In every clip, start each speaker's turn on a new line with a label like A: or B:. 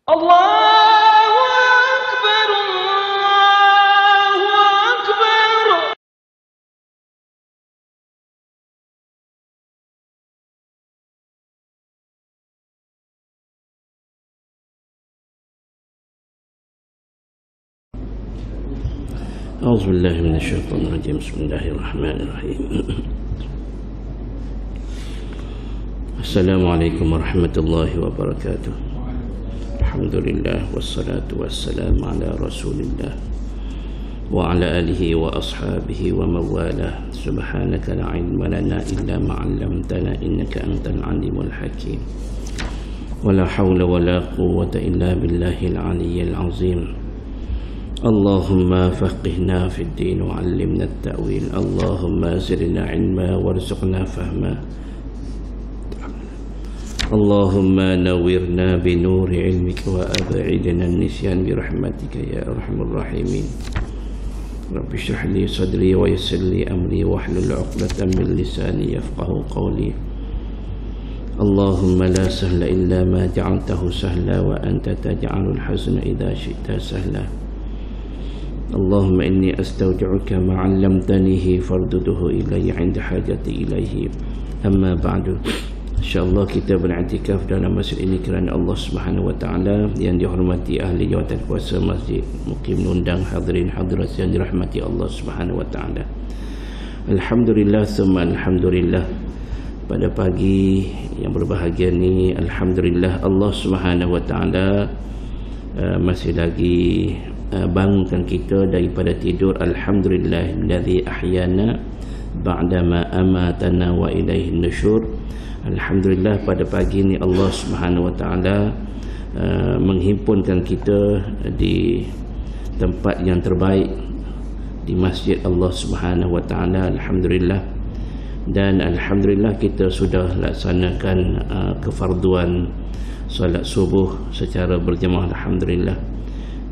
A: Allahu Akbar, Allahu Akbar.
B: أعوذ بالله من الشيطان الرجيم. بسم الله الرحمن الرحيم. السلام عليكم ورحمة الله وبركاته. الحمد لله والصلاة والسلام على رسول الله وعلى آله وأصحابه ومن والاه. سبحانك لا علم لنا إلا ما علمتنا إنك أنت العليم الحكيم. ولا حول ولا قوة إلا بالله العلي العظيم. اللهم فقهنا في الدين وعلمنا التأويل. اللهم زدنا علما وارزقنا فهما. اللهم نورنا بنور علمك وأبعدنا النسيان برحمتك يا أرحم الراحمين. رب اشرح لي صدري ويسر لي أمري واحلل عقدة من لساني يفقه قولي. اللهم لا سهل إلا ما جعلته سهلا وأنت تجعل الحزن إذا شئت سهلا. اللهم إني أستودعك ما علمتنيه فاردده إلي عند حاجتي إليه. أما بعد, InsyaAllah kita beriktikaf dalam masjid ini kerana Allah Subhanahu Wa Taala. Yang dihormati ahli jawatan kuasa masjid, mukim undang hadirin hadirat yang dirahmati Allah Subhanahu Wa Taala. Alhamdulillah summa alhamdulillah. Pada pagi yang berbahagia ni, alhamdulillah Allah Subhanahu Wa Taala masih lagi bangunkan kita daripada tidur. Alhamdulillahillazi ahyana ba'dama amatana wa ilaihi nusyur. Alhamdulillah pada pagi ini Allah Subhanahu Wa Taala menghimpunkan kita di tempat yang terbaik, di masjid Allah Subhanahu Wa Taala. Alhamdulillah. Dan alhamdulillah kita sudah laksanakan kefarduan solat subuh secara berjemaah. Alhamdulillah.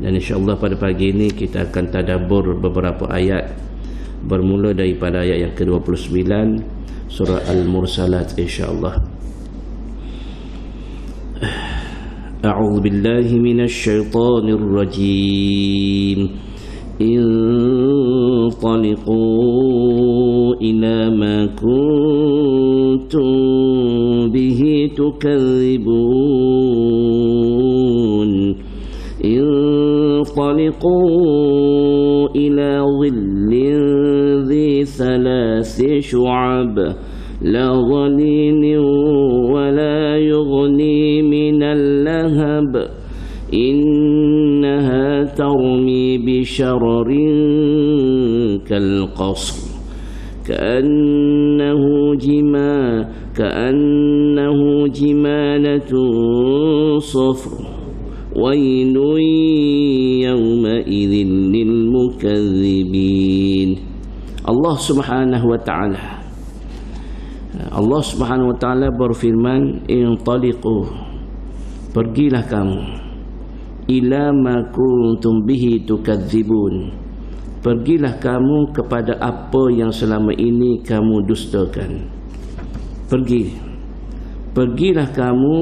B: Dan insyaAllah pada pagi ini kita akan tadabbur beberapa ayat, bermula daripada ayat yang ke-29 surah Al-Mursalat insyaAllah. A'udzu billahi minasy syaithanir rajim. Intaliqu ila ma kuntum bihi tukadzibun. انطلقوا إلى ظل ذي ثلاث شعب لا ظليل ولا يغني من اللهب إنها ترمي بشرر كالقصر كأنه جمالة صفر ويل يومئذ للمكذبين. Allah Subhanahu Wa Taala berfirman, intaliqu, pergilah kamu, ila ma kuntum bihi tukadzibun, pergilah kamu kepada apa yang selama ini kamu dustakan. Pergilah kamu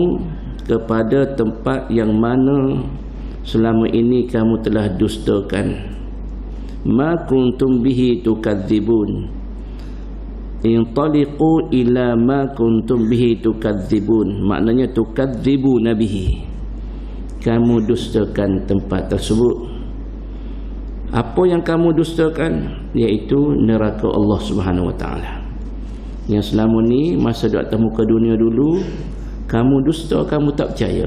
B: kepada tempat yang mana selama ini kamu telah dustakan. Ma kuntum bihi tukadzibun. Intaliqu ila ma kuntum bihi tukadzibun, maknanya tukadzibuna bihi, kamu dustakan tempat tersebut. Apa yang kamu dustakan? Iaitu neraka Allah Subhanahu Wa Taala. Yang selama ni masa di atas muka dunia dulu kamu dusta, kamu tak percaya.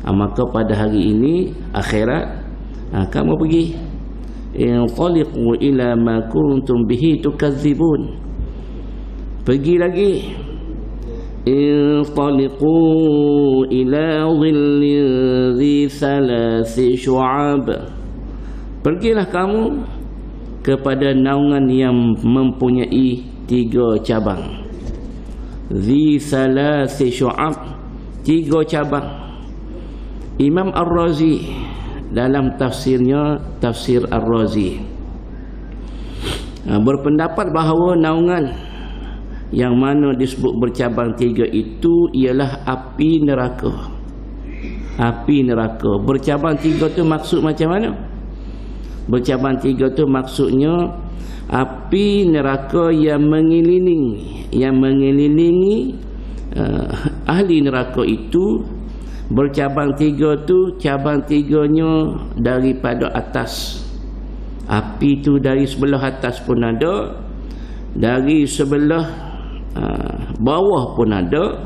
B: Maka pada hari ini akhirat, kamu pergi. Intaliqu ila ma kuntum bihi tukadzibun. Pergi lagi. Intaliqu ila dhillin dhi thalathi syu'ab. Pergilah kamu kepada naungan yang mempunyai 3 cabang. Dhi thalathi syu'ab, 3 cabang. Imam Ar-Razi dalam tafsirnya, tafsir Ar-Razi, berpendapat bahawa naungan yang mana disebut bercabang 3 itu ialah api neraka. api neraka. Bercabang 3 tu maksud macam mana? Bercabang 3 tu maksudnya api neraka yang mengelilingi ahli neraka itu. Bercabang 3 tu, cabang 3-nya daripada atas. Api tu dari sebelah atas pun ada, dari sebelah bawah pun ada,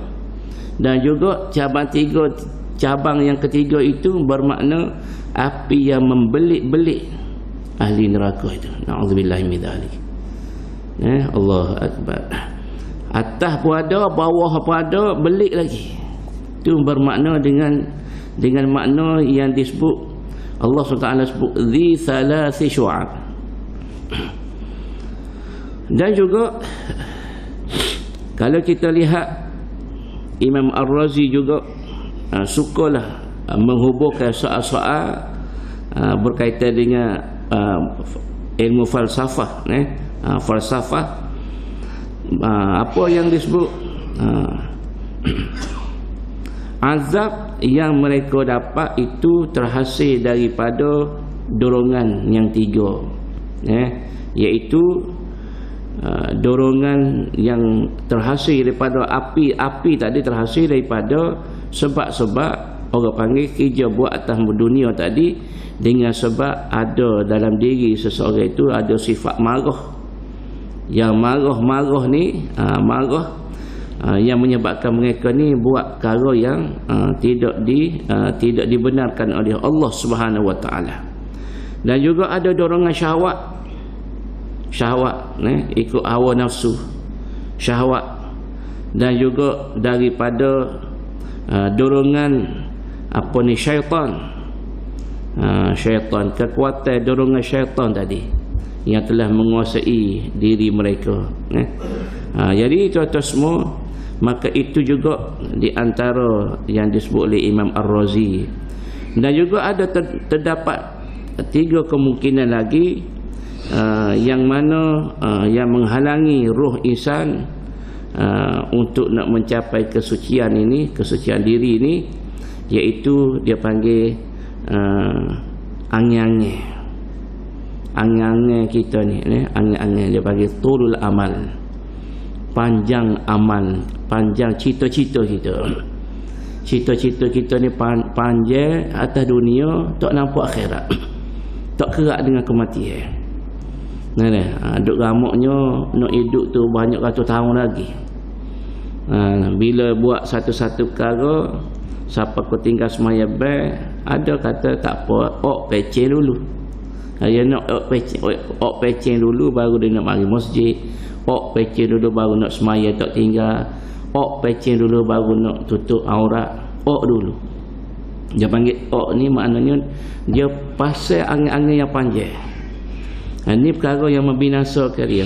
B: dan juga cabang yang ketiga itu bermakna api yang membelit-belit ahli neraka itu. Na'udzubillahi min dzalik. Allahu akbar. Atas pun ada, bawah pun ada, belit lagi. Itu bermakna dengan makna yang disebut Allah SWT sebut dzi thalathi syu'ab. Dan juga kalau kita lihat Imam Ar-Razi juga sukalah menghubungkan soal-soal berkaitan dengan ilmu falsafah, falsafah. Apa yang disebut azab yang mereka dapat itu terhasil daripada dorongan yang 3, iaitu dorongan yang terhasil daripada api tadi, terhasil daripada sebab-sebab orang panggil kerja buat atas dunia tadi, dengan sebab ada dalam diri seseorang itu ada sifat marah. Yang marah ni marah yang menyebabkan mereka ni buat perkara yang tidak dibenarkan oleh Allah Subhanahu Wa Taala. Dan juga ada dorongan syahwat ikut hawa nafsu, syahwat. Dan juga daripada dorongan syaitan, kekuatan dorongan syaitan tadi yang telah menguasai diri mereka. Jadi tuan-tuan semua, maka itu juga di antara yang disebut oleh Imam Ar-Razi. Dan juga ada terdapat 3 kemungkinan lagi yang mana yang menghalangi roh insan untuk nak mencapai kesucian kesucian diri ini, iaitu dia panggil angin-angin kita ni, angin-angin dia panggil tulul amal, panjang amal, panjang cita-cita kita. Cita-cita kita ni panjang atas dunia, tak nampak akhirat, tak kerak dengan kematian. Duk ramuknya nak hidup tu banyak ratus tahun lagi. Bila buat satu-satu perkara, siapa kau tinggal semaya ada kata tak apa, pecing dulu. Dia nak pecing dulu baru dia nak mari masjid. Pecing dulu baru nak semaya tak tinggal. Pecing dulu baru nak tutup aurat. Dulu. Dia panggil ni maknanya dia pasal angin-angin yang panjang. Ini perkara yang membinasakan dia.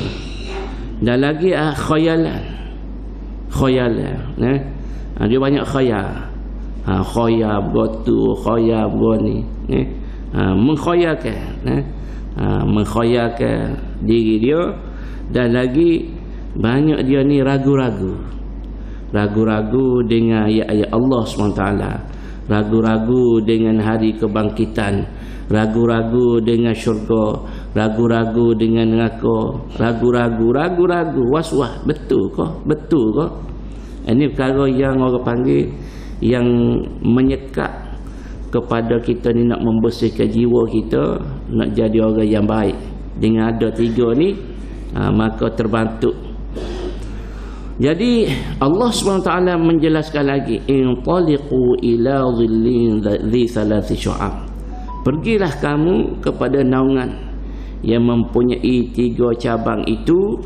B: Dan lagi khayalan. Dia banyak khayal. Khayal begitu, khayal begini. Mengkhayalkan diri dia. Dan lagi banyak dia ni ragu-ragu dengan ayat-ayat Allah SWT, ragu-ragu dengan hari kebangkitan, ragu-ragu dengan syurga, ragu-ragu dengan neraka, ragu-ragu, was-was, betul ke? Ini perkara yang orang panggil yang menyekat kepada kita ni nak membersihkan jiwa kita, nak jadi orang yang baik. Dengan ada 3 ni, maka terbantu. Jadi Allah SWT menjelaskan lagi, intaliqu ila dhillin dhi thalathi syu'ab. Pergilah kamu kepada naungan yang mempunyai 3 cabang itu,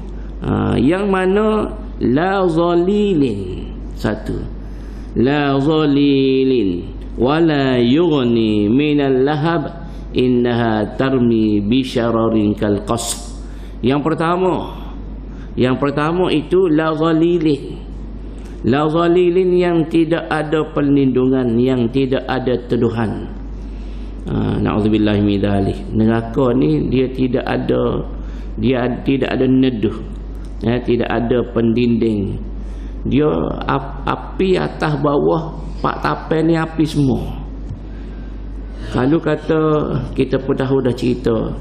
B: yang mana la zalilin, 1, la zalilin wala yughni minal lahab innaha tarmi bisyararin kal qasr. Yang pertama itu la zalilin. La zalilin yang tidak ada perlindungan, yang tidak ada teduhan. Na'udzubillahi min dzalik. Neraka ni dia tidak ada neduh. Tidak ada pendinding. Dia api atas bawah, pak tapai ni api semua. Kalau kata kita pun tahu dah cerita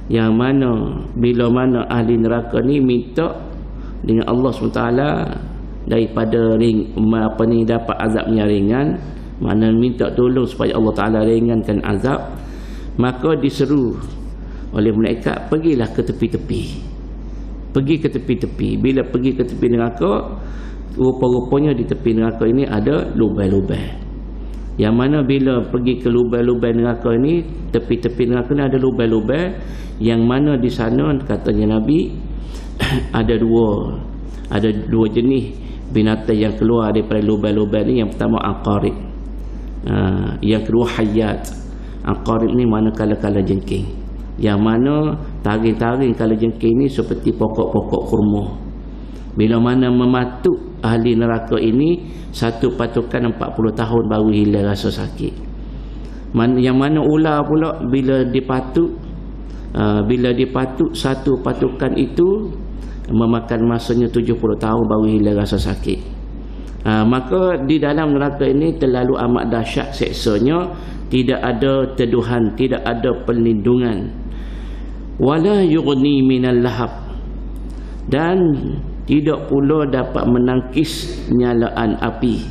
B: yang mana bila mana ahli neraka ni minta dengan Allah SWT daripada dapat azabnya ringan, mana minta tolong supaya Allah Ta'ala ringankan azab, maka diseru oleh malaikat, pergilah ke tepi-tepi. Pergi ke tepi-tepi. Bila pergi ke tepi neraka, rupa-rupanya di tepi neraka ini ada lubang-lubang. Yang mana bila pergi ke lubang-lubang neraka ini, tepi-tepi neraka ini ada lubang-lubang, yang mana di sana katanya Nabi ada dua jenis binatang yang keluar daripada lubang-lubang ini. Yang pertama aqarib, yang kedua hayat. Aqarib ni mana kala-kala jengking, yang mana taring-taring kala jengking ni seperti pokok-pokok kurma. Bila mana mematuk ahli neraka ini, satu patukan 40 tahun baru hilang rasa sakit. Yang mana ular pula bila dipatuk satu patukan itu memakan masanya 70 tahun baru hilang rasa sakit. Maka di dalam neraka ini terlalu amat dahsyat seksanya, tidak ada teduhan, tidak ada perlindungan. Wala yughni minal lahab, dan tidak pula dapat menangkis nyalaan api.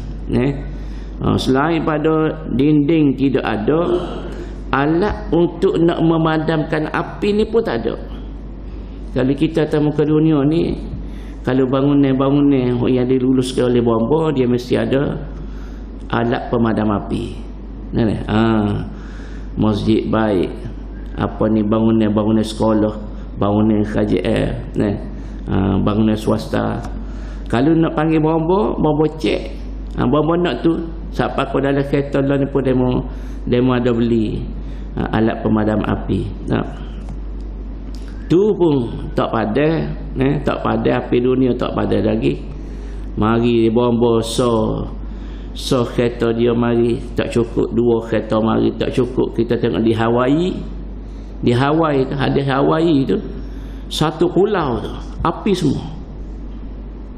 B: Selain pada dinding tidak ada, alat untuk nak memadamkan api ni pun tak ada. Kalau kita atas muka dunia ni, kalau bangunan yang diluluskan oleh bomba, dia mesti ada alat pemadam api. Masjid baik, bangunan sekolah, bangunan KJL, bangunan swasta. Kalau nak panggil bomba cek, bomba nak tu siapa kau dalam kereta lah ni pun demo ada beli alat pemadam api. Tu pun tak padan, tak padan api dunia, tak padan lagi. Mari bomba so kereta dia mari tak cukup, dua kereta mari tak cukup. Kita tengok di Hawaii tu, hadis Hawaii tu, satu pulau tu api semua.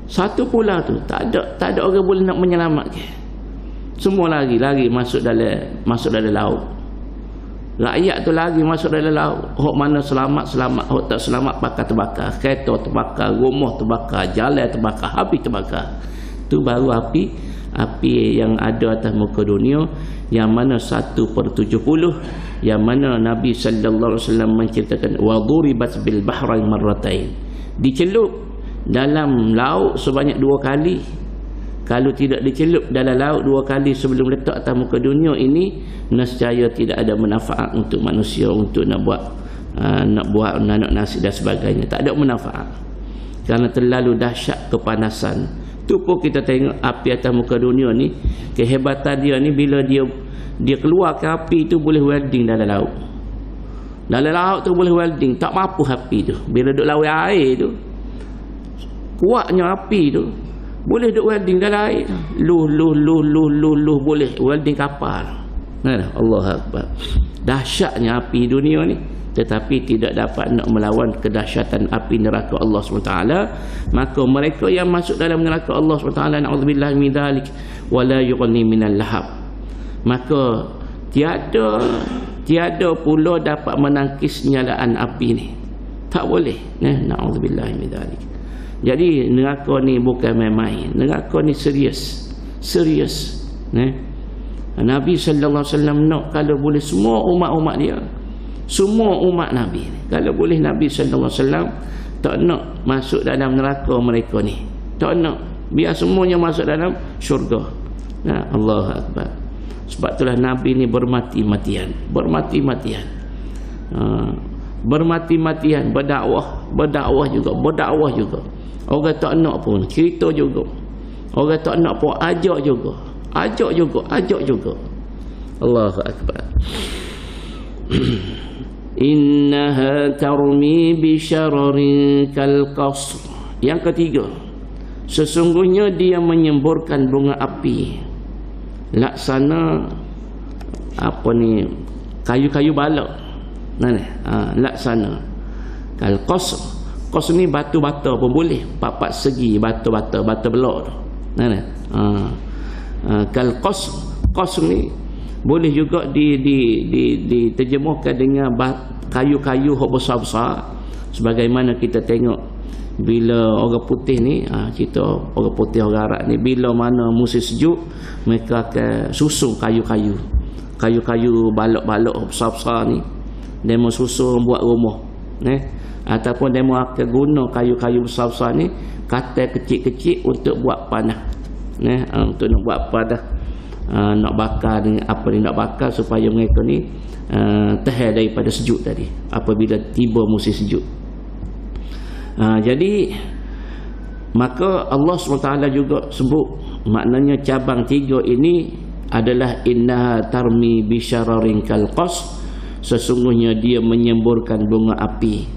B: Satu pulau tu tak ada orang boleh nak menyelamatkan. Semua lari masuk dalam laut. Rakyat tu lari masuk dalam laut. Hok mana selamat, hok tak selamat bakal terbakar. Kereta terbakar, rumah terbakar, jalan terbakar, habis terbakar. Tu baru api yang ada atas muka dunia, yang mana 1/70, yang mana Nabi sallallahu alaihi wasallam menceritakan wa duribat bil bahrain marratain, dicelup dalam laut sebanyak 2 kali. Kalau tidak dicelup dalam laut 2 kali sebelum letak atas muka dunia ini, nescaya tidak ada manfaat untuk manusia untuk nak buat nanak nasi dan sebagainya. Tak ada manfaat kerana terlalu dahsyat kepanasan. Tu pun kita tengok api atas muka dunia ni, kehebatan dia ni, bila dia keluarkan api tu boleh welding dalam laut. Dalam laut tu boleh welding, tak mampu api tu. Bila duk laut air tu, kuatnya api tu, boleh duk welding dalam air. Luh boleh welding kapal. Allah Akbar. Dahsyatnya api dunia ni, tetapi tidak dapat nak melawan kedahsyatan api neraka Allah SWT. Maka mereka yang masuk dalam neraka Allah SWT, na'udzubillah min dzalik, wala yughni minal lahab, maka tiada pula dapat menangkis nyalaan api ni. Tak boleh. Na'udzubillah min dzalik. Jadi neraka ni bukan main-main. Neraka ni serius. Nabi sallallahu alaihi wasallam nak kalau boleh semua umat-umat dia, semua umat Nabi, kalau boleh Nabi sallallahu alaihi wasallam tak nak masuk dalam neraka mereka ni. Tak nak. Biar semuanya masuk dalam syurga. Allah Akbar. Sebab itulah Nabi ni bermati-matian. Berdakwah juga. Orang tak nak pun cerita juga. Orang tak nak pun ajak juga. Allahu Akbar. Innaha tarmi bi syararin kal qasr. Yang ketiga, sesungguhnya dia menyemburkan bunga api laksana kayu-kayu balak. Laksana kal qasr. Qasr ni batu-bata pun boleh, 4 segi batu-bata belak tu. Kal qasr ni Boleh juga diterjemahkan dengan kayu-kayu yang besar-besar, sebagaimana kita tengok bila orang putih ni, cerita orang putih orang Arab ni, bila mana musim sejuk mereka akan susun kayu-kayu balok-balok besar-besar ni, demo susun buat rumah, ataupun demo akan guna kayu-kayu besar-besar ni katai kecil-kecil untuk buat panah, untuk nak buat panah, nak bakar dengan apa ni, nak bakar supaya mereka ni tahan daripada sejuk tadi apabila tiba musim sejuk. Jadi maka Allah SWT juga sebut, maknanya cabang 3 ini adalah innaha tarmi bisyararin kalqas, sesungguhnya dia menyemburkan bunga api.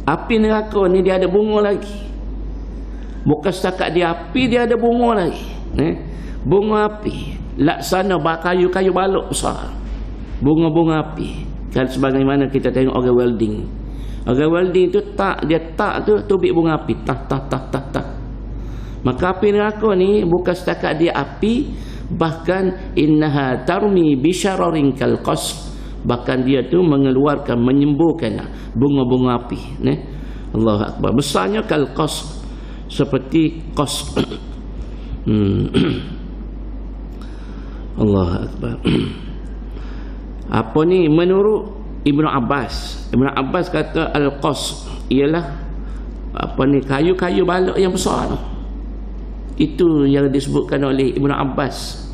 B: Api neraka ni dia ada bunga lagi, bukan setakat dia api, dia ada bunga lagi, bunga api laksana kayu-kayu balok besar, bunga-bunga api. Kan sebagaimana kita tengok orang welding. Orang welding tu dia tubik bunga api, tak. Maka api neraka ni bukan setakat dia api, bahkan innaha tarmi bisyararin kalqas, bahkan dia tu mengeluarkan, menyemburkan bunga-bunga api. Allahu akbar. Besarnya kalqas, seperti qas. Allahu akbar. Apa ni, menurut Ibnu Abbas kata al-qas ialah apa ni, kayu-kayu balok yang besar tu. Itu yang disebutkan oleh Ibnu Abbas,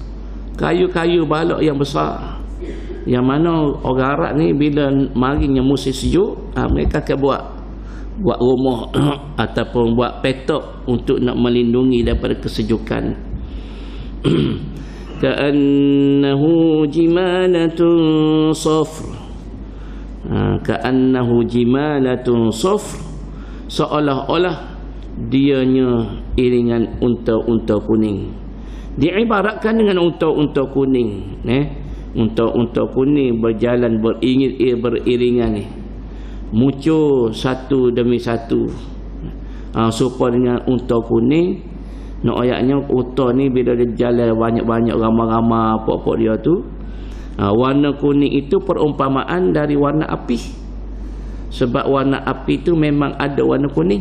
B: kayu-kayu balok yang besar, yang mana orang Arab ni bila marinya musim sejuk, mereka akan buat rumah ataupun buat petok untuk nak melindungi daripada kesejukan. Ka'annahu jimalatun safr, ka'annahu jimalatun safr, seolah-olah dianya iringan unta-unta kuning. Diibaratkan dengan unta-unta kuning, unta-unta kuning berjalan beriringan ni, muncul satu demi satu, supaya dengan unta kuning. Nak ayatnya unta ni bila dia jalan banyak-banyak, ramai-ramai pokok dia tu, warna kuning itu perumpamaan dari warna api, sebab warna api tu memang ada warna kuning.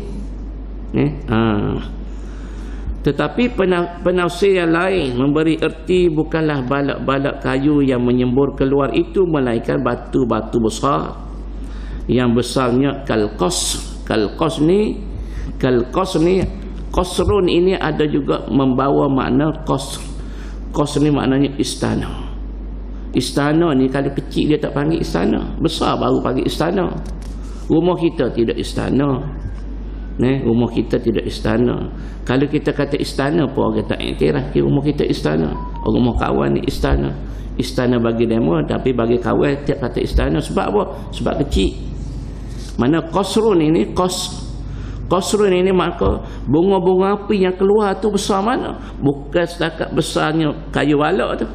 B: Tetapi penafsir yang lain memberi erti bukanlah balak-balak kayu yang menyembur keluar itu, melainkan batu-batu besar yang besarnya kalqas. Kalqas ni qasrun ini ada juga membawa makna qasr. Qasr ni maknanya istana. Istana ni kalau kecil dia tak panggil istana, besar baru panggil istana. Rumah kita tidak istana. Rumah kita tidak istana. Kalau kita kata istana pun orang tak iktiraf rumah kita istana. Rumah kawan ni istana. Istana bagi demo, tapi bagi kawan tak kata istana. Sebab apa? Sebab kecil. Mana qasrun ini, qasrun ini maka bunga-bunga api yang keluar tu besar mana? Bukan setakat besarnya kayu balok tu,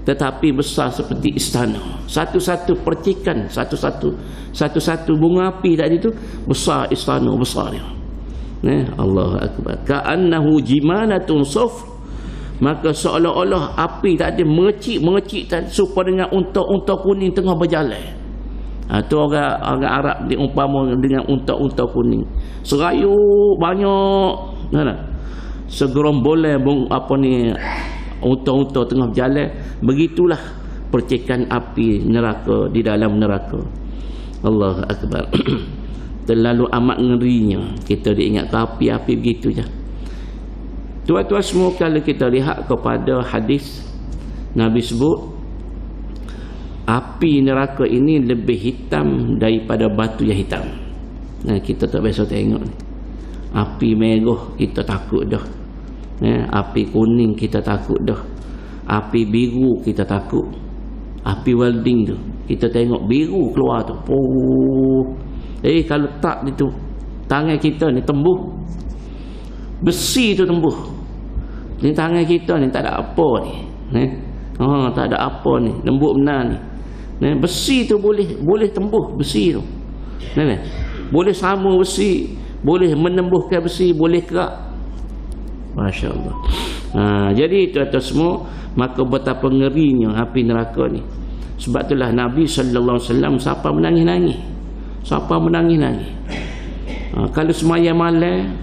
B: tetapi besar seperti istana. Satu-satu percikan, satu-satu bunga api tadi tu besar, istana besar dia. Allahu akbar. Ka'annahu jimalatun safr, maka seolah-olah api tadi mengecik tadi supaya dengan unta-unta kuning tengah berjalan. Tu orang Arab diumpama dengan unta-unta kuning. Serayu banyak, segerombolan unta-unta tengah berjalan. Begitulah percikan api neraka di dalam neraka. Allahu akbar. Terlalu amat ngerinya kita diingat api-api begitu je. Tuan-tuan semua, kalau kita lihat kepada hadis, Nabi sebut api neraka ini lebih hitam daripada batu yang hitam. Kita tak biasa tengok ni. Api merah kita takut dah. Api kuning kita takut dah. Api biru kita takut. Api welding tu kita tengok biru keluar tu. Kalau tak itu tangan kita ni tembuh, besi tu tembuh. Ni tangan kita ni tak ada apa ni. Tak ada apa ni, lembut benar ni. Besi tu boleh tembuh besi tu. Boleh sama besi, boleh menembuskan besi, boleh kerak. Masya Allah. Jadi tuan-tuan semua, maka betapa ngerinya api neraka ni. Sebab itulah Nabi sallallahu alaihi wasallam siapa menangis-nangis. Siapa menangis-nangis. Kalau semaya malam,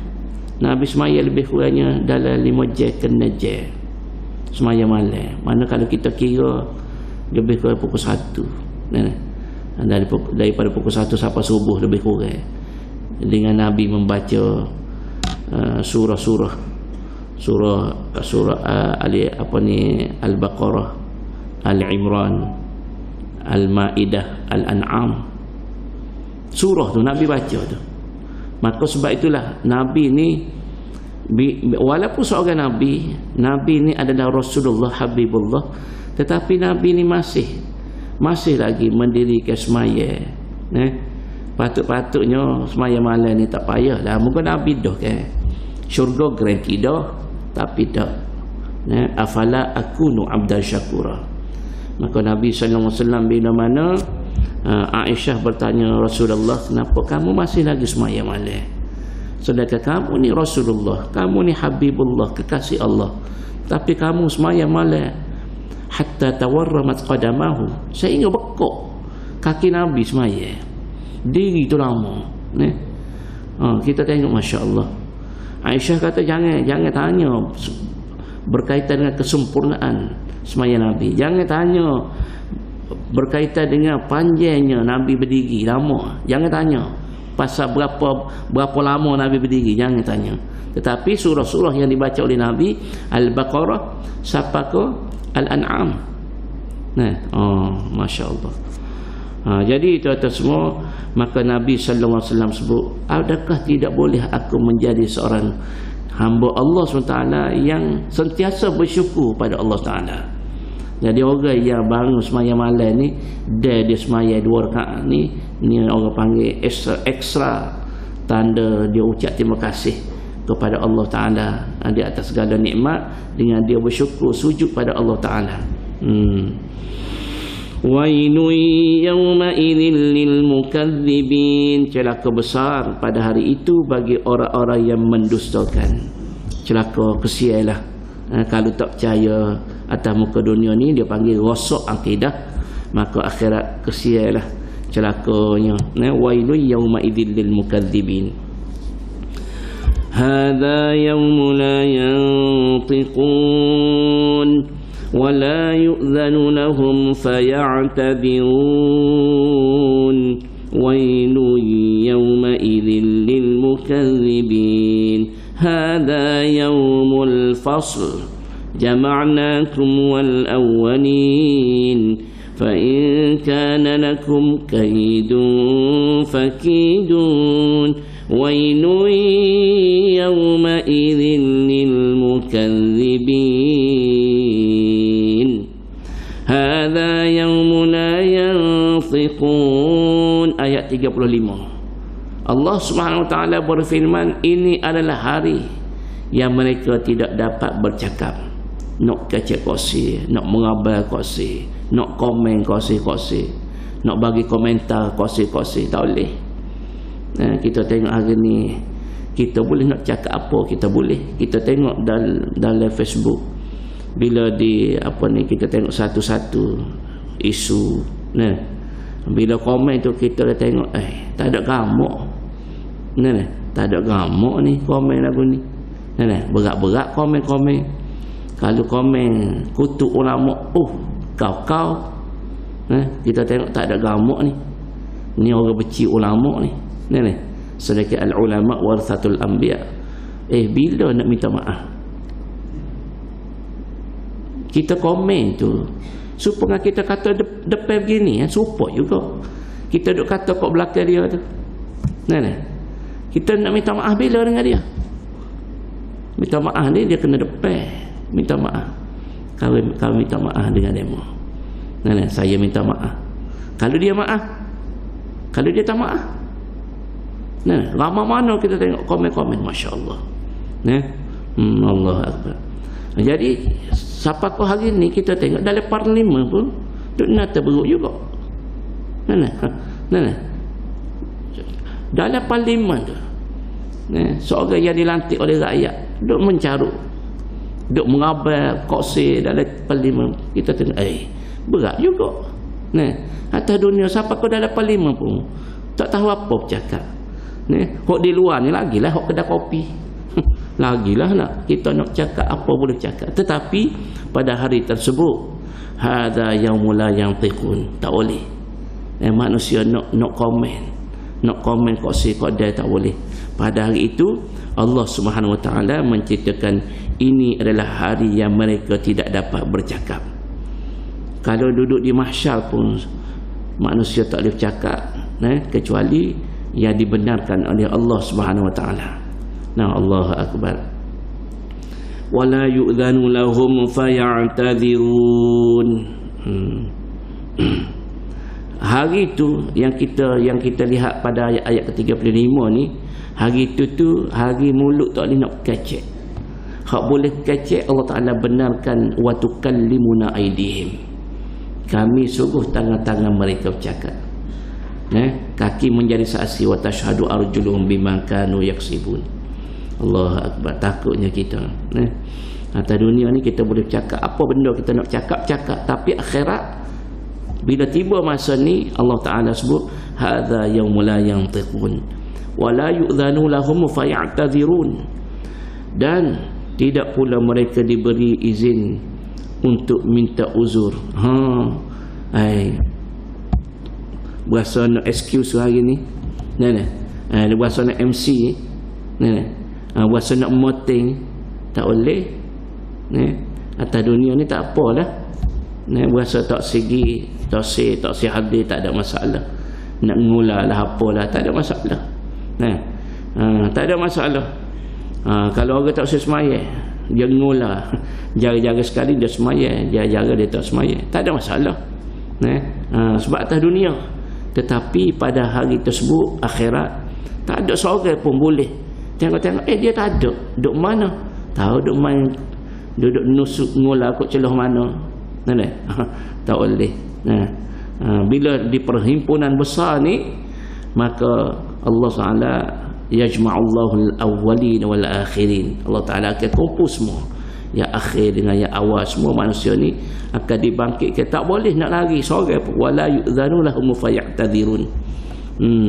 B: Nabi semaya lebih kurangnya dalam 5 jam ke 6 jam. Semaya malam. Mana kalau kita kira lebih kurang pukul 1. Daripada pukul 1 sampai subuh lebih kurang. Dengan Nabi membaca surah Al-Baqarah, Al-Imran, Al-Maidah, Al-An'am. Surah tu Nabi baca tu. Maka sebab itulah Nabi ni, walaupun seorang Nabi ni adalah Rasulullah, Habibullah, tetapi Nabi ni masih lagi mendirikan semaya. Patut-patutnya semaya malam ni tak payah lah. Mungkin Nabi dah kan syurga garanti dah, tapi tak. Afala akunu abdan syakura. Maka Nabi sallallahu alaihi wasallam bila mana Aisyah bertanya, Rasulullah, kenapa kamu masih lagi semaya malam? Sedangkan kamu ni Rasulullah, kamu ni Habibullah, kekasih Allah, tapi kamu semaya malam. Hatta tawarramat qadamahu, sehingga bekok kaki Nabi semaya. Diri tu lama. Kita tengok, Masya Allah. Aisyah kata jangan tanya berkaitan dengan kesempurnaan semaya Nabi. Jangan tanya berkaitan dengan panjangnya Nabi berdiri lama. Jangan tanya pasal berapa lama Nabi berdiri. Jangan tanya. Tetapi surah-surah yang dibaca oleh Nabi, Al-Baqarah sampai ke Al-An'am. Masya Allah. Jadi tuan-tuan semua, maka Nabi sallallahu alaihi wasallam sebut, adakah tidak boleh aku menjadi seorang hamba Allah SWT yang sentiasa bersyukur pada Allah Taala. Jadi orang yang bangun semaya malam ni, dia semaya 2 rakaat ni orang panggil ekstra tanda dia ucap terima kasih kepada Allah Taala di atas segala nikmat, dengan dia bersyukur sujud pada Allah Taala. Wailu yawma idzil lil mukadzibin, celaka besar pada hari itu bagi orang-orang yang mendustakan. Celaka, kesianlah. Kalau tak percaya atas muka dunia ni, dia panggil rosak akidah, maka akhirat kesianlah, celakanya. Wailu yawma idzil lil mukadzibin. Hadza yawmun la yantiqun ولا يؤذن لهم فيعتذرون ويل يومئذ للمكذبين هذا يوم الفصل جمعناكم والأولين فإن كان لكم كيد فكيدون ويل يومئذ للمكذبين هذا يوم لا ينطقون. Ayat 35. Allah Subhanahu wa taala berfirman, ini adalah hari yang mereka tidak dapat bercakap, nak kacak kosi, nak mengabar kosi, nak komen kosi, nak bagi komentar kosi, tak boleh. Kita tengok hari ni, kita boleh nak cakap apa, kita boleh. Kita tengok dalam Facebook, bila kita tengok satu-satu isu, bila komen tu kita tengok tak ada gamuk, tak ada gamuk ni komen lagu ni, berat-berat komen. Kalau komen kutuk ulama, kau kita tengok tak ada gamuk ni orang benci ulama ni. Sedangkan al-ulama warathatul anbiya. Bila nak minta maaf? Kita komen tu supaya kita kata depan begini, supaya juga kita duk kata kat belakang dia tu. Kita nak minta maaf bila dengan dia? Minta maaf ni dia kena depan minta maaf. Kalau minta maaf dengan demo, saya minta maaf. Kalau dia maaf, kalau dia tak maaf, ramai mana kita tengok komen-komen, Masya Allah. Allah Akbar. Jadi siapa kau hari ni kita tengok dalam parlimen pun duk nak terberuk juga. Dalam parlimen tu, seorang yang dilantik oleh rakyat duk mencarut, duk mengabar kursi dalam parlimen. Kita tengok berat juga. Nah, atas dunia siapa kau dah dapat 5 pun tak tahu apa bercakap. Nah, hok di luar ni lagilah hok kedai kopi. Lagilah nak kita nak cakap apa boleh cakap. Tetapi pada hari tersebut hadza yaumul la yantiqun, tak boleh. Manusia nak komen kok si kok dia tak boleh. Pada hari itu Allah Subhanahu Wa Taala menceritakan ini adalah hari yang mereka tidak dapat bercakap. Kalau duduk di mahsyar pun manusia tak boleh bercakap, kecuali yang dibenarkan oleh Allah Subhanahu Wa Taala. Nah, Allahu Akbar. Wala yu'dhanu lahum faya'tadhirun. Hari itu yang kita lihat pada ayat ke-35 ni, hari itu tu hari mulut tak boleh nak kecek. Hak boleh kecek Allah Taala benarkan wa tukallimuna aydihim. Kami suruh tangan-tangan mereka bercakap. Kaki menjadi saksi wa tashhadu arjuluhum bima kanu yaksibun. Allahu Akbar. Takutnya kita atas dunia ni kita boleh cakap apa benda kita nak cakap, tapi akhirat bila tiba masa ni Allah Taala sebut hadza yaumul la yantiqun wa la yu'dhanu lahum faya'tadhirun, dan tidak pula mereka diberi izin untuk minta uzur. Berasa nak excuse hari ni. Berasa nak MC. Berasa nak moting. Tak boleh. Atas dunia ni tak apalah. Berasa tak segi, tak si hadir, tak ada masalah. Nak ngular lah apalah, tak ada masalah. Tak ada masalah. Kalau orang tak semaya, dia ngular. Jaga-jaga sekali dia semaya, jaga dia tak semaya, tak ada masalah. Sebab atas dunia. Tetapi pada hari tersebut akhirat tak ada seorang pun boleh tengok-tengok dia tak ada duduk mana, tahu duduk main, duduk nusuk ngular kot celah mana. Tak boleh. Bila di perhimpunan besar ni, maka Allah Taala yajma'ullahu al-awwalin wal akhirin. Allah Taala akan kumpul semua, yang akhir dengan yang awal, semua manusia ni akan dibangkitkan. Tak boleh nak lari seorang pun. Wala yu'dhanu lahum faya'tadhirun.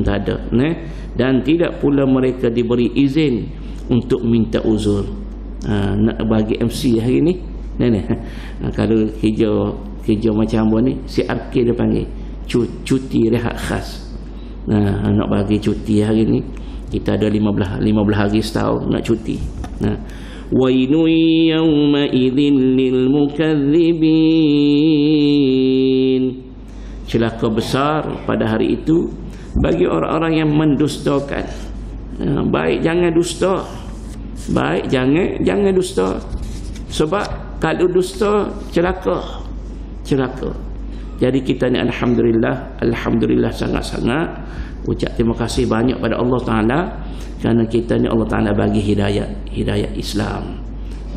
B: Tak ada. Dan tidak pula mereka diberi izin untuk minta uzur. Nak bagi MC hari ni, kalau kerja macam apa ni, CRK dia panggil cuti rehat khas. Nak bagi cuti hari ni, kita ada 15 hari setahun nak cuti. Wailun yawma idzin lil mukadzibin. Celaka besar pada hari itu bagi orang-orang yang mendustakan. Baik jangan dusta. Baik jangan dusta. Sebab kalau dusta celaka. Jadi kita ni alhamdulillah sangat-sangat ucap terima kasih banyak pada Allah Taala, kerana kita ni Allah Taala bagi hidayah Islam,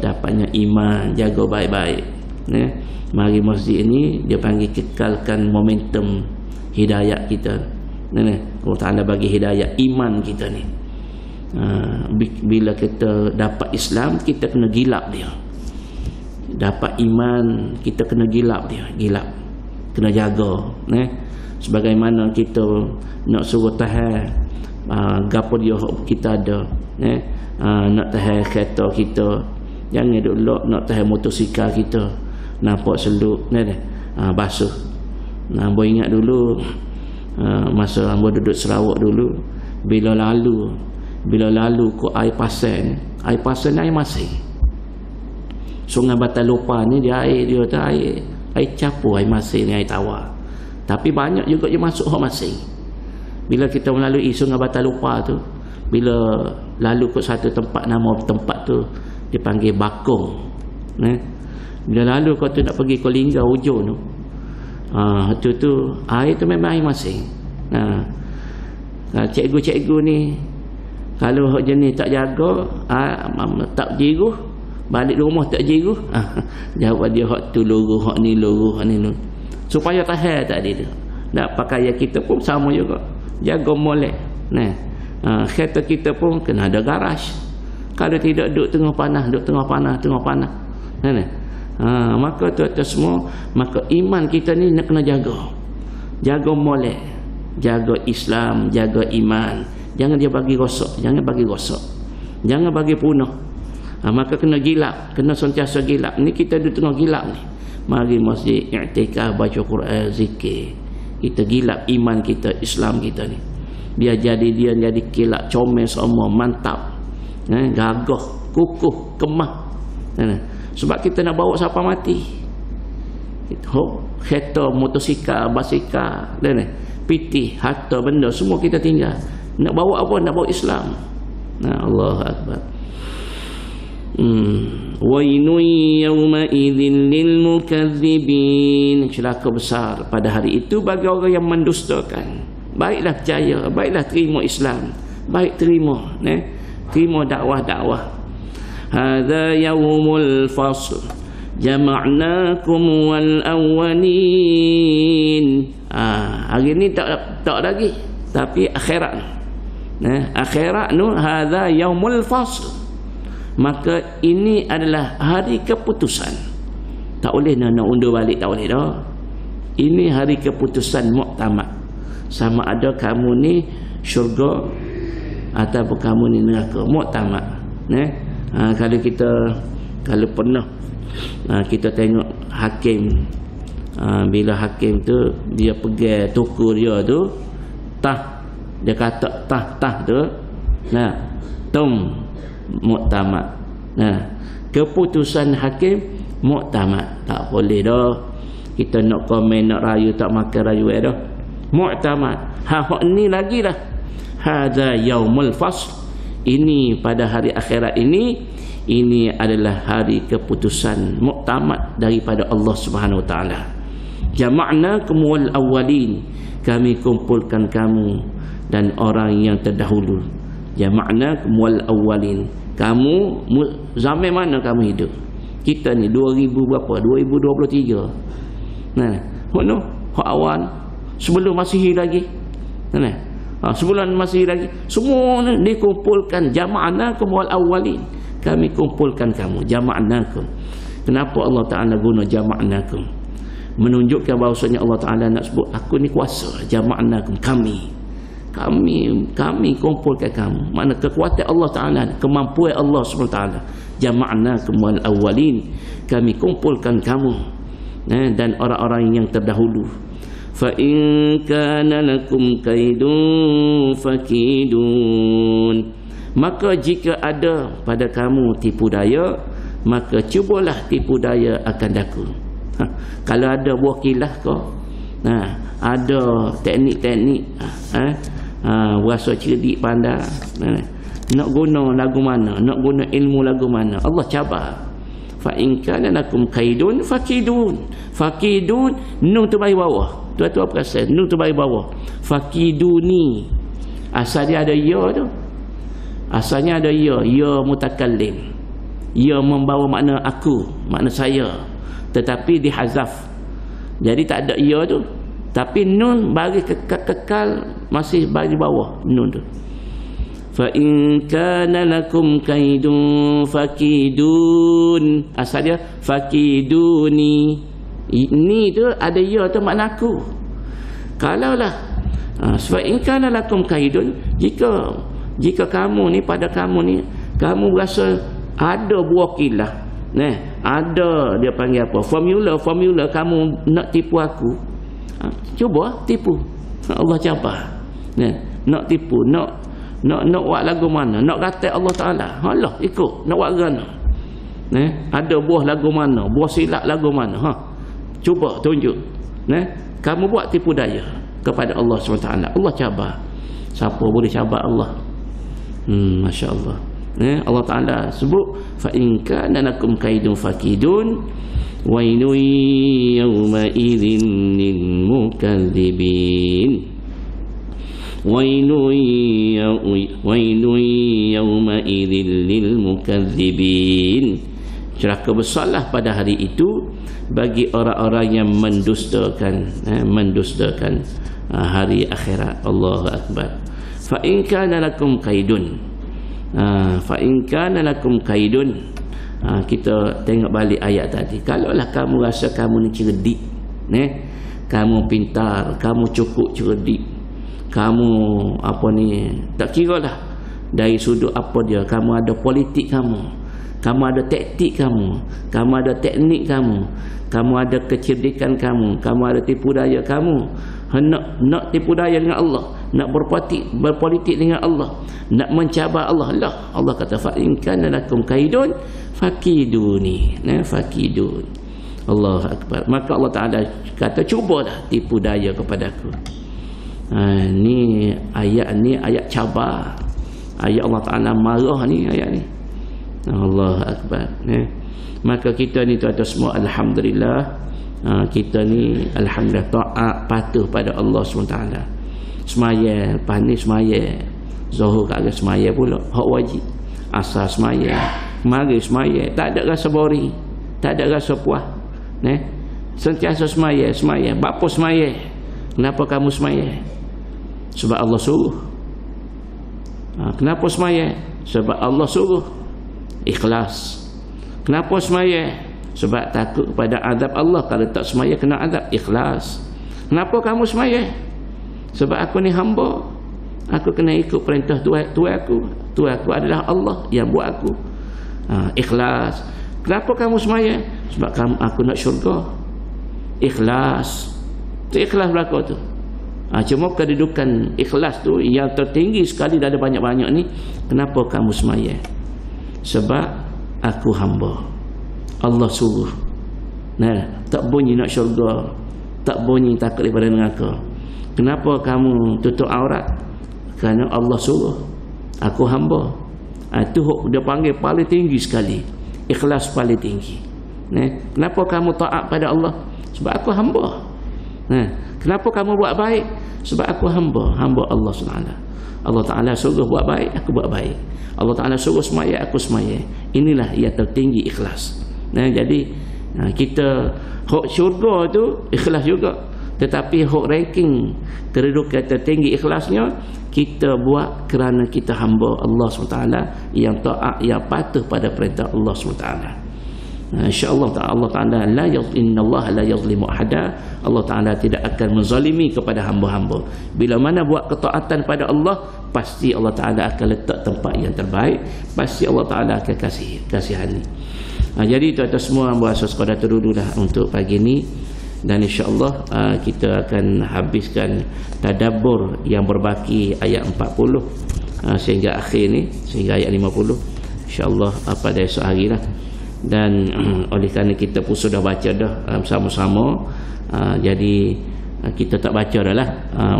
B: dapatnya iman, jaga baik-baik. Mari masjid ini dia panggil kekalkan momentum hidayah kita. Allah Taala bagi hidayah iman kita ni. Bila kita dapat Islam, kita kena gilap dia. Dapat iman, kita kena gilap dia, kena jaga. Sebagaimana kita nak suruh tahan gapo dia kita ada, nak tahan kereta kita, jangan duk lock, nak tahan motosikal kita nampak seluk basuh. Hamba ingat dulu masa hamba duduk Sarawak dulu, bila lalu ke air pasang ni air masing. Sungai Batalopa ni dia air capur, air masing ni, air tawar. Tapi banyak juga yang masuk hak masing. Bila kita melalui Sungai Batalopa tu, bila lalu ke satu tempat, nama tempat tu dipanggil Bakong. Bila lalu kau tu nak pergi ke Lingga hujung tu, air tu memang air masing. Cikgu-cikgu ni kalau hak jenis tak jaga, tak jiruh, balik rumah tak jiruh, jawab dia hak tu luruh, hak ni supaya tahan tadi tu. Nak pakaian kita pun sama juga, jaga molek. Kereta kita pun kena ada garaj. Kalau tidak duduk tengah panah. Maka tu semua, maka iman kita ni nak kena jaga. jaga molek, jaga Islam, jaga iman. Jangan dia bagi rosak, jangan bagi rosak, jangan bagi punah. Maka kena gilap, kena sentiasa gilap. Ni kita di tengah gilap ni. Mari masjid, i'tikaf, baca Quran, zikir. Kita gilap iman kita, Islam kita ni. Dia jadi kilat, comel semua, mantap, gagah, kukuh, kemah. Sebab kita nak bawa siapa mati. Kereta, motosikal, basikal, pitih, harta, benda, semua kita tinggal. Nak bawa apa? Nak bawa Islam. Allahu Akbar. Wainun yawma idzin lil mukadzibin. Celaka besar pada hari itu bagi orang yang mendustakan. Baiklah percaya, baiklah terima Islam, baik terima, terima dakwah-dakwah. Hadza yaumul fasl jama'nakum wal awwalin. Hari ni tak lagi, tapi akhirat. Akhirat nu hadza yaumul fasl. Maka ini adalah hari keputusan. Tak boleh nak undur balik, tak boleh dah. Ini hari keputusan muktamad. Sama ada kamu ni syurga ataupun kamu ni neraka, muktamad. Kalau pernah kita tengok hakim, bila hakim tu dia pegang toko dia tu, dia kata tah tu, muktamad. Keputusan hakim muktamad. Tak boleh dah kita nak komen, nak rayu, tak makan rayu dah. Muktamad. Hak ni lagi dah. Hadza yaumul fasl. Ini pada hari akhirat ini adalah hari keputusan muktamad daripada Allah Subhanahu Wa Taala. Jama'nakum wal awwalin. Kami kumpulkan kamu dan orang yang terdahulu. Jama'nakum wal awwalin. Kamu zaman mana kamu hidup? Kita ni 2000 berapa? 2023. Hak awal sebelum Masihi lagi. Sebelum Masihi lagi. Semua ni dikumpulkan. Jama'nakum wal awwalin. Kami kumpulkan kamu. Jama'nakum. Kenapa Allah Ta'ala guna jama'nakum? Menunjukkan bahawasanya Allah Ta'ala nak sebut, aku ni kuasa. Jama'nakum, kami kumpulkan kamu. Mana kekuatan Allah Ta'ala, kemampuan Allah SWT. Jama'nakum wal awwalin. Kami kumpulkan kamu dan orang-orang yang terdahulu. Fa in kana lakum kaidun fakidun. Maka jika ada pada kamu tipu daya, maka cubalah tipu daya akan daku. Kalau ada buah kilah kau, ada teknik-teknik, rasa cerdik pandai, nak guna lagu mana, nak guna ilmu lagu mana, Allah cabar. Fa in kana lakum kaidun fakidun. Fakidun, nun tu bagi bawah. Tuan-tuan perasan, nun tu bagi bawah. Fakiduni. Asal dia ada ya tu. Asalnya ada ya, ya mutakallim. Ya membawa makna aku, makna saya. Tetapi dihazaf. Jadi tak ada ya tu. Tapi nun bagi kekal masih bagi bawah nun tu. Fa in kana lakum kaidun fakidun. Asal dia fakiduni. Ini tu ada ya tu makna aku. Kalaulah fa in kana lakum kaidun, jika kamu ni, pada kamu ni, kamu rasa ada buah kilah, ada dia panggil apa, formula kamu nak tipu aku, cuba tipu. Allah cabar. Nak tipu, nak buat lagu mana, nak kata Allah Ta'ala, Allah ikut, nak buat gana, ada buah lagu mana, buah silat lagu mana, cuba tunjuk. Kamu buat tipu daya kepada Allah SWT. Allah cabar. Siapa boleh cabar Allah? Masya Allah. Allah Ta'ala sebut, fa in kana lakum kaidun fakidun wailun yawma idzin lil mukadzibin. Wailun yawma idzin lil mukadzibin. Celaka besarlah pada hari itu bagi orang-orang yang mendustakan hari akhirat. Allahu Akbar. Fa in kana lakum kaidun. Fa in kana lakum kaidun. Kita tengok balik ayat tadi. Kalaulah kamu rasa kamu ni cerdik, kamu pintar, kamu cukup cerdik, kamu apa ni, tak kira lah dari sudut apa dia, kamu ada politik kamu ada taktik kamu ada teknik kamu ada kecerdikan kamu ada tipu daya kamu, nak tipu daya dengan Allah, nak berpolitik dengan Allah, nak mencabar Allah. Allah kata fa in kana lakum kaidun fakiduni, fakidun. Allahu akbar. Maka Allah Taala kata cubalah tipu daya kepadaku. Ni ayat cabar. Ayat Allah Taala marah ni ayat ni. Allahu akbar. Maka kita ni tuan-tuan semua alhamdulillah, kita ni alhamdulillah taat patuh pada Allah SWT. Semaya, lepas ni semaya, Zuhur kat semaya pula, hak wajib. Asar semaya, mari semaya, tak ada rasa boring, tak ada rasa puas. Sentiasa semaya. Bapa semaya? Kenapa kamu semaya? Sebab Allah suruh. Kenapa semaya? Sebab Allah suruh. Ikhlas. Kenapa semaya? Sebab takut kepada azab Allah. Kalau tak semaya kena azab. Ikhlas. Kenapa kamu semaya? Sebab aku ni hamba, aku kena ikut perintah Tuhan aku. Tuhan aku adalah Allah yang buat aku. Ikhlas. Kenapa kamu semaya? Sebab aku nak syurga. Ikhlas. Itu ikhlas belaka tu. Cuma kedudukan ikhlas tu yang tertinggi sekali dari banyak-banyak ni. Kenapa kamu semaya? Sebab aku hamba, Allah suruh. Tak bunyi nak syurga, tak bunyi takut daripada neraka. Kenapa kamu tutup aurat? Kerana Allah suruh. Aku hamba. Itu dia panggil paling tinggi sekali, ikhlas paling tinggi. Kenapa kamu taat pada Allah? Sebab aku hamba. Kenapa kamu buat baik? Sebab aku hamba Allah SWT. Allah Ta'ala suruh buat baik, aku buat baik. Allah Ta'ala suruh semaya, aku semaya. Inilah yang tertinggi, ikhlas. Jadi kita hak syurga tu ikhlas juga. Tetapi hak ranking kedudukan tertinggi ikhlasnya, kita buat kerana kita hamba Allah SWT yang taat, yang patuh pada perintah Allah SWT. InsyaAllah Allah Ta'ala innallaha la yazlimu ahada. Allah Ta'ala tidak akan menzalimi kepada hamba-hamba. Bila mana buat ketaatan pada Allah, pasti Allah Ta'ala akan letak tempat yang terbaik. Pasti Allah Ta'ala akan kasihani. Jadi tuan-tuan semua, bahasa sekadar dululah untuk pagi ni. Dan insyaAllah kita akan habiskan tadabbur yang berbaki ayat 40 sehingga akhir ni, sehingga ayat 50 insyaAllah pada esok hari lah. Dan oleh kerana kita pun sudah baca dah sama-sama, jadi kita tak baca dah lah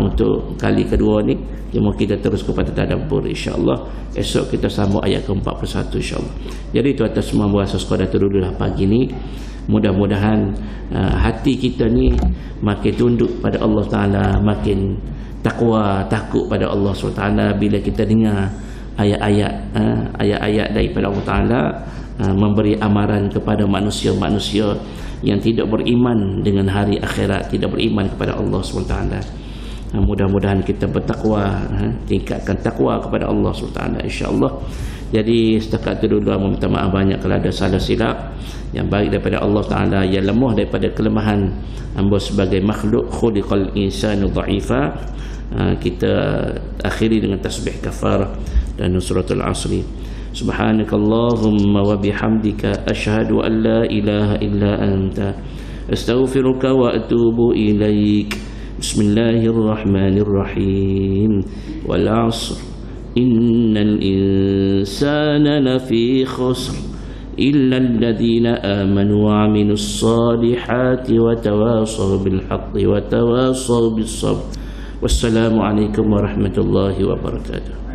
B: untuk kali kedua ni. Cuma kita terus kepada tadabbur insyaAllah. Esok kita sambung ayat ke-41 insyaAllah. Jadi tuan-tuan semua, berasa sekadar dulu lah pagi ni. Mudah-mudahan hati kita ni makin tunduk pada Allah Ta'ala, makin takwa, takut pada Allah SWT bila kita dengar ayat-ayat daripada Allah Ta'ala memberi amaran kepada manusia-manusia yang tidak beriman dengan hari akhirat, tidak beriman kepada Allah SWT. Mudah-mudahan kita bertakwa, tingkatkan takwa kepada Allah SWT insyaAllah. Jadi setakat itu dulu, meminta maaf banyak kalau ada salah silap. Yang baik daripada Allah Ta'ala, yang lemah daripada kelemahan hamba sebagai makhluk. Khuliqal insanu dha'ifa. Kita akhiri dengan tasbih kafarah dan suratul asri. Subhanakallahumma wa bihamdika asyhadu an la ilaha illa anta astaghfiruka wa atubu ilaik. Bismillahirrahmanirrahim. Wal 'asr innal insana lafi khusr illa alladhina amanu wa 'amilus solihati wa tawasaw bil haqqi wa tawasaw bis sabr. Wassalamu alaikum warahmatullahi wabarakatuh.